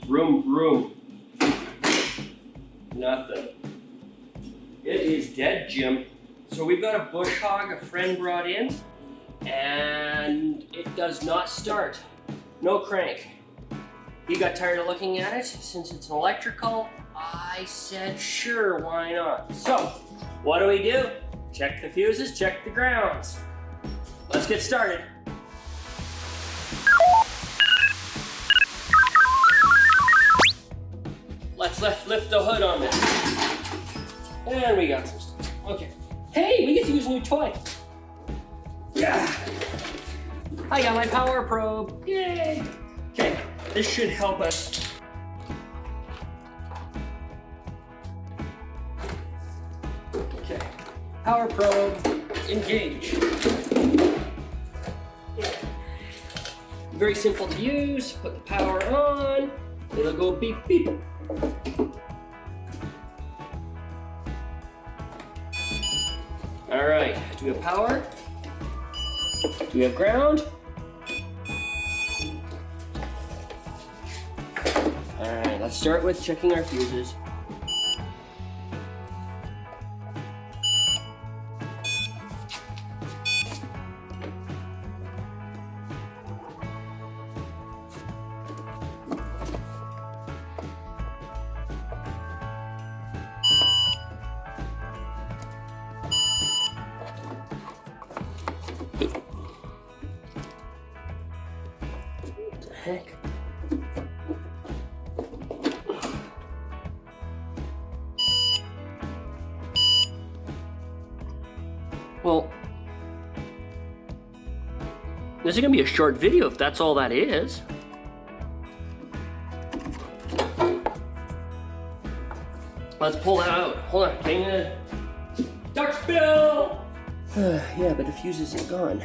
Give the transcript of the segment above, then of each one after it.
Vroom, vroom. Nothing. It is dead, Jim. So we've got a bush hog a friend brought in, and it does not start. No crank. He got tired of looking at it. Since it's an electrical, I said, sure, why not? So, what do? Check the fuses, check the grounds. Let's get started. Let's lift the hood on this. And we got some stuff. Okay. Hey, we get to use a new toy. Yeah. I got my power probe. Yay. Okay, this should help us. Okay, power probe, engage. Very simple to use. Put the power on. It'll go beep beep. All right, do we have power? Do we have ground? All right, let's start with checking our fuses. What the heck? Well, this is gonna be a short video if that's all that is. Let's pull that out. Hold on, hang on. Duck bill! Yeah, but the fuse isn't gone.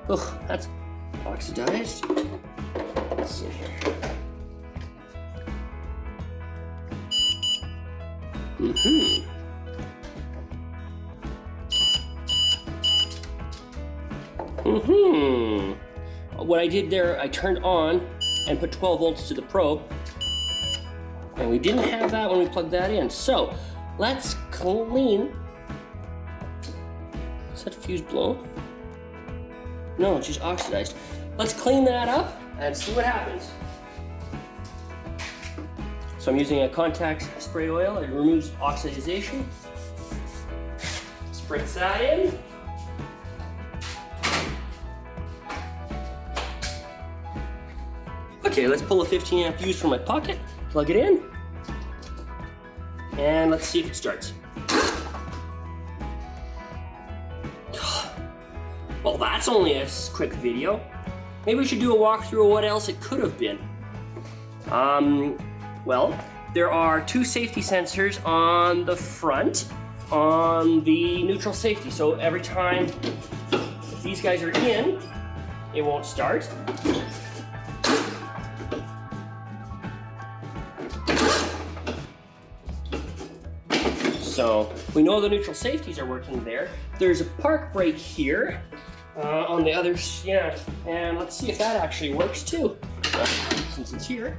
Ugh, that's oxidized. Let's see here. What I did there, I turned on and put 12 volts to the probe. And we didn't have that when we plugged that in. So, let's clean. Is that fuse blown? No, it's just oxidized. Let's clean that up and see what happens. So I'm using a contact spray oil. It removes oxidization. Spritz that in. Okay, let's pull a 15 amp fuse from my pocket, plug it in, and let's see if it starts. Well, that's only a quick video. Maybe we should do a walkthrough of what else it could have been. Well, there are two safety sensors on the front on the neutral safety. So every time if these guys are in, it won't start. So we know the neutral safeties are working there. There's a park brake here on the other, yeah, and let's see if that actually works too, since it's here.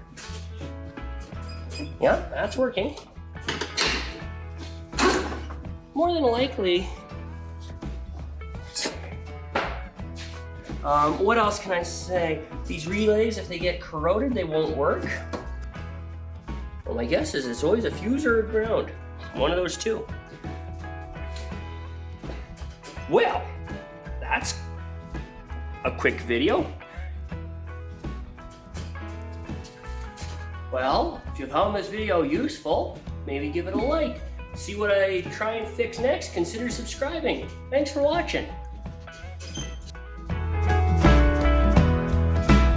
Yeah, that's working. More than likely. What else can I say? These relays, if they get corroded, they won't work. Well, my guess is it's always a fuse or a ground. One of those two. Well, that's a quick video. Well, if you found this video useful, maybe give it a like. See what I try and fix next, consider subscribing. Thanks for watching.